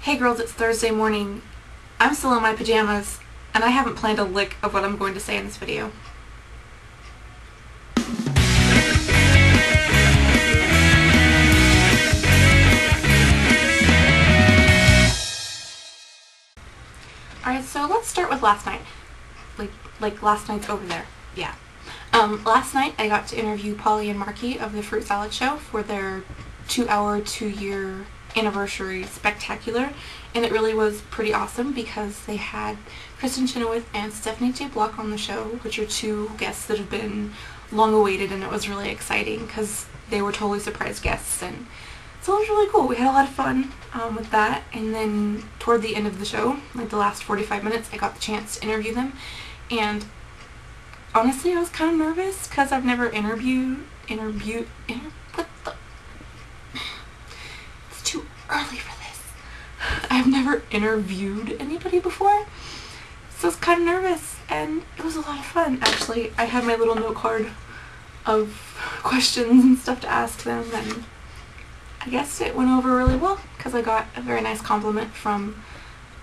Hey girls, it's Thursday morning. I'm still in my pajamas, and I haven't planned a lick of what I'm going to say in this video. Alright, so let's start with last night. Like last night's over there. Yeah. Last night I got to interview Polly and Marky of the Fruit Salad Show for their 2-hour, 2-year anniversary spectacular, and it really was pretty awesome because they had Kristen Chenoweth and Stephanie J. Block on the show, which are two guests that have been long awaited, and it was really exciting because they were totally surprise guests, and so it was really cool. We had a lot of fun with that, and then toward the end of the show, like the last 45 minutes, I got the chance to interview them, and honestly I was kind of nervous because I've never it's too early for this. I've never interviewed anybody before, so I was kind of nervous, and it was a lot of fun. Actually, I had my little note card of questions and stuff to ask them, and I guess it went over really well because I got a very nice compliment from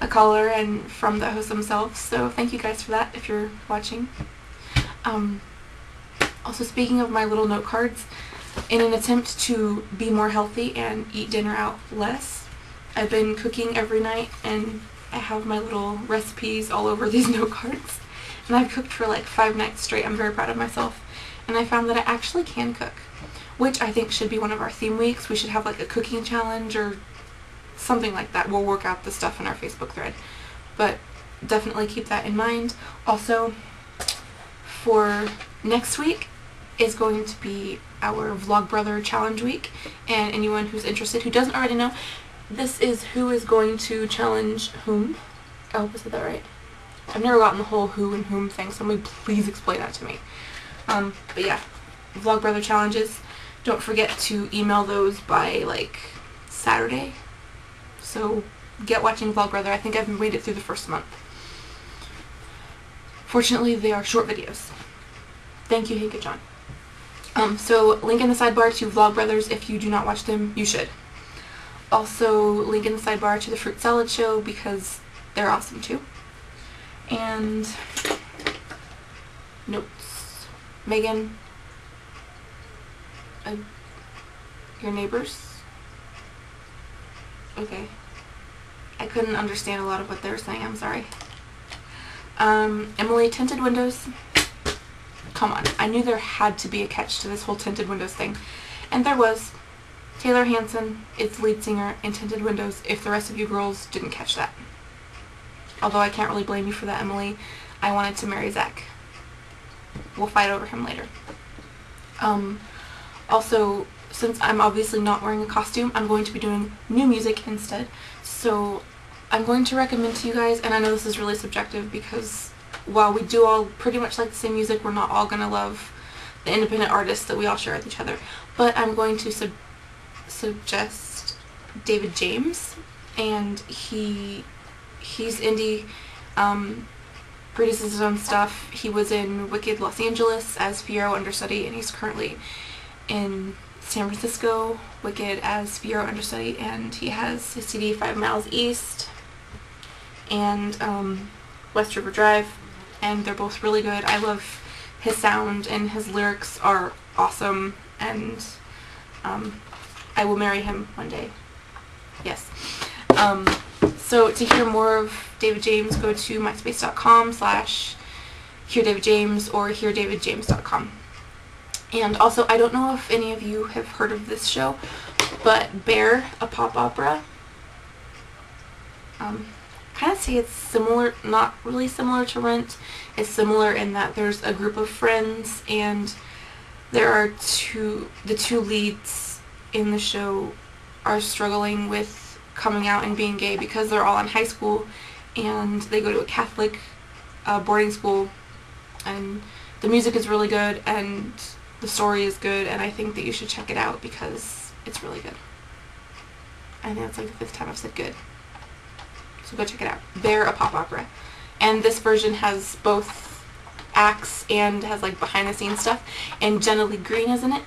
a caller and from the host themselves, so thank you guys for that if you're watching. Also, speaking of my little note cards, in an attempt to be more healthy and eat dinner out less, I've been cooking every night, and I have my little recipes all over these note cards, and I've cooked for like 5 nights straight. I'm very proud of myself, and I found that I actually can cook, which I think should be one of our theme weeks. We should have like a cooking challenge or something like that. We'll work out the stuff in our Facebook thread, but definitely keep that in mind. Also, for next week is going to be our Vlogbrother challenge week, and anyone who's interested who doesn't already know, this is who is going to challenge whom. I hope I said that right. I've never gotten the whole who and whom thing, so somebody please explain that to me. But yeah, Vlogbrother challenges. Don't forget to email those by like Saturday. So get watching Vlogbrother. I think I've made it through the first month. Fortunately, they are short videos. Thank you, Hank and John. So link in the sidebar to Vlogbrothers. If you do not watch them, you should. Also, link in the sidebar to the Fruit Salad Show because they're awesome too. And notes. Megan, your neighbors? Okay. I couldn't understand a lot of what they were saying. I'm sorry. Emily, tinted windows. Come on. I knew there had to be a catch to this whole tinted windows thing. And there was. Taylor Hanson is lead singer in Tinted Windows, if the rest of you girls didn't catch that. Although I can't really blame you for that, Emily. I wanted to marry Zach. We'll fight over him later. Also, since I'm obviously not wearing a costume, I'm going to be doing new music instead. So I'm going to recommend to you guys, and I know this is really subjective because while we do all pretty much like the same music, we're not all going to love the independent artists that we all share with each other. But I'm going to suggest David James, and he's indie, produces his own stuff. He was in Wicked Los Angeles as Fiyero understudy, and he's currently in San Francisco, Wicked as Fiyero understudy, and he has his CD 5 Miles East and West River Drive, and they're both really good. I love his sound, and his lyrics are awesome, and I will marry him one day. Yes. So to hear more of David James, go to myspace.com/heardavidjames or heardavidjames.com. And also, I don't know if any of you have heard of this show, but Bear, a pop opera. Kind of say it's similar, not really similar to Rent. It's similar in that there's a group of friends, and there are the two leads in the show are struggling with coming out and being gay because they're all in high school, and they go to a Catholic boarding school, and the music is really good, and the story is good, and I think that you should check it out because it's really good. I think that's like the 5th time I've said good. So go check it out. Bear, a pop opera. And this version has both acts and has like behind the scenes stuff, and Jenna Lee Green is in it,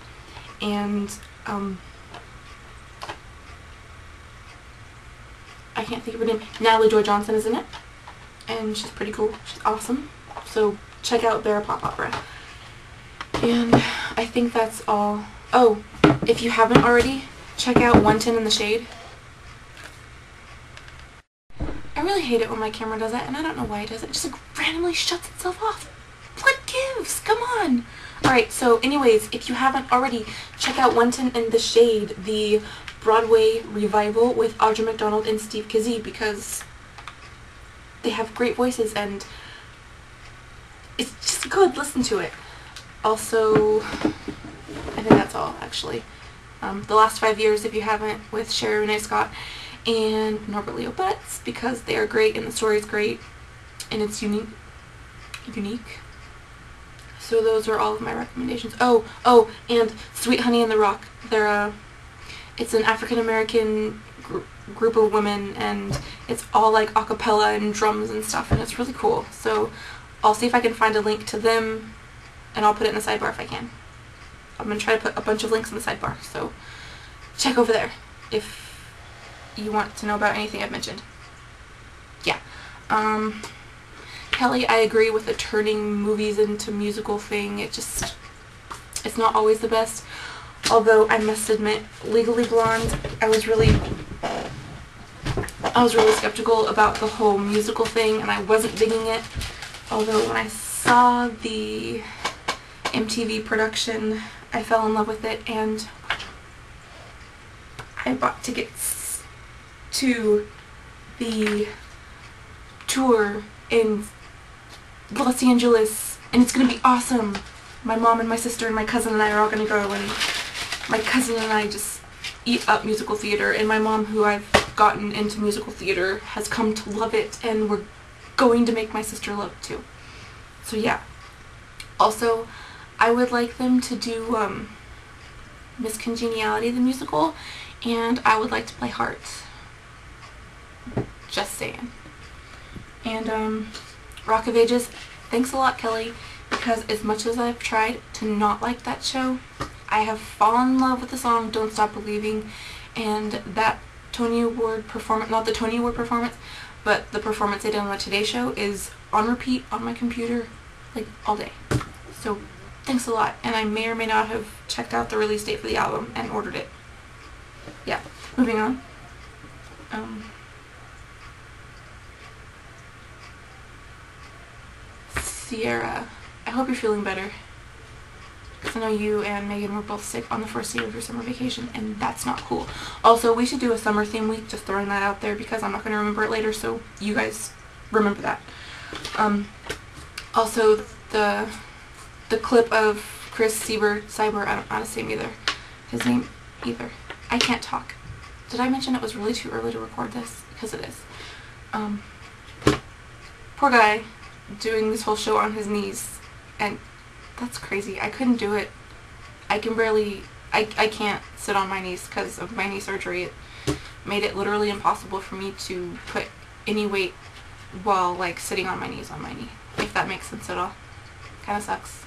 and I can't think of her name. Natalie Joy Johnson is in it, and she's pretty cool. She's awesome. So check out Bear Pop Opera. And I think that's all. Oh, if you haven't already, check out 110 in the Shade. I really hate it when my camera does that, and I don't know why it does it. It just like randomly shuts itself off. What gives? Come on! Alright, so anyways, if you haven't already, check out 110 in the Shade, the Broadway revival with Audra McDonald and Steve Kizzy, because they have great voices and it's just good. Listen to it. Also, I think that's all, actually. The Last 5 Years, if you haven't, with Sherry Renee Scott and Norbert Leo Butz, because they are great and the story is great and it's unique. So those are all of my recommendations. Oh, and Sweet Honey in the Rock. It's an African American group of women, and it's all like a cappella and drums and stuff, and it's really cool. So I'll see if I can find a link to them, and I'll put it in the sidebar if I can. I'm going to try to put a bunch of links in the sidebar, so check over there if you want to know about anything I've mentioned. Yeah. Kelly, I agree with the turning movies into musical thing. It's not always the best. Although I must admit, Legally Blonde, I was really skeptical about the whole musical thing, and I wasn't digging it. Although when I saw the MTV production, I fell in love with it, and I bought tickets to the tour in Los Angeles, and it's going to be awesome. My mom and my sister and my cousin and I are all going to go, and my cousin and I just eat up musical theater, and my mom, who I've gotten into musical theater, has come to love it, and we're going to make my sister love it too. So yeah. Also, I would like them to do Miss Congeniality the musical, and I would like to play Hearts. Just saying. And Rock of Ages, thanks a lot, Kelly, because as much as I've tried to not like that show, I have fallen in love with the song Don't Stop Believing, and that Tony Award performance, not the Tony Award performance, but the performance they did on the Today Show is on repeat on my computer, like, all day. So, thanks a lot, and I may or may not have checked out the release date for the album and ordered it. Yeah, moving on. Sierra, I hope you're feeling better. Because I know you and Megan were both sick on the first day of your summer vacation, and that's not cool. Also, we should do a summer theme week, just throwing that out there, because I'm not going to remember it later, so you guys remember that. Also, the clip of Chris Cyber, I don't know how to say his name either. I can't talk. Did I mention it was really too early to record this? Because it is. Poor guy, doing this whole show on his knees, and that's crazy. I couldn't do it. I can't sit on my knees because of my knee surgery. It made it literally impossible for me to put any weight while, like, sitting on my knees on my knee, if that makes sense at all. Kind of sucks.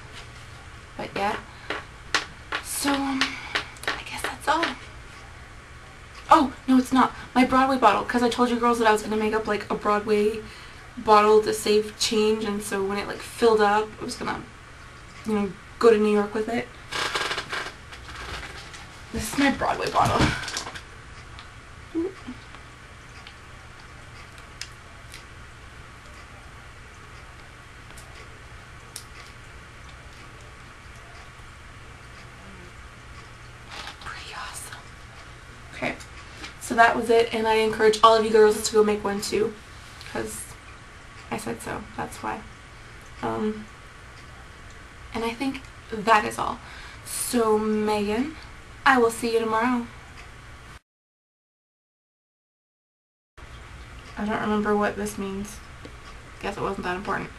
But yeah. So, I guess that's all. Oh, no, it's not. My Broadway bottle, because I told you girls that I was going to make up, like, a Broadway bottle to save change, and so when it, like, filled up, I was going to, you know, go to New York with it. This is my Broadway bottle. Ooh. Pretty awesome. Okay, so that was it, and I encourage all of you girls to go make one too, because I said so. That's why. And I think that is all. So, Megan, I will see you tomorrow. I don't remember what this means. Guess it wasn't that important.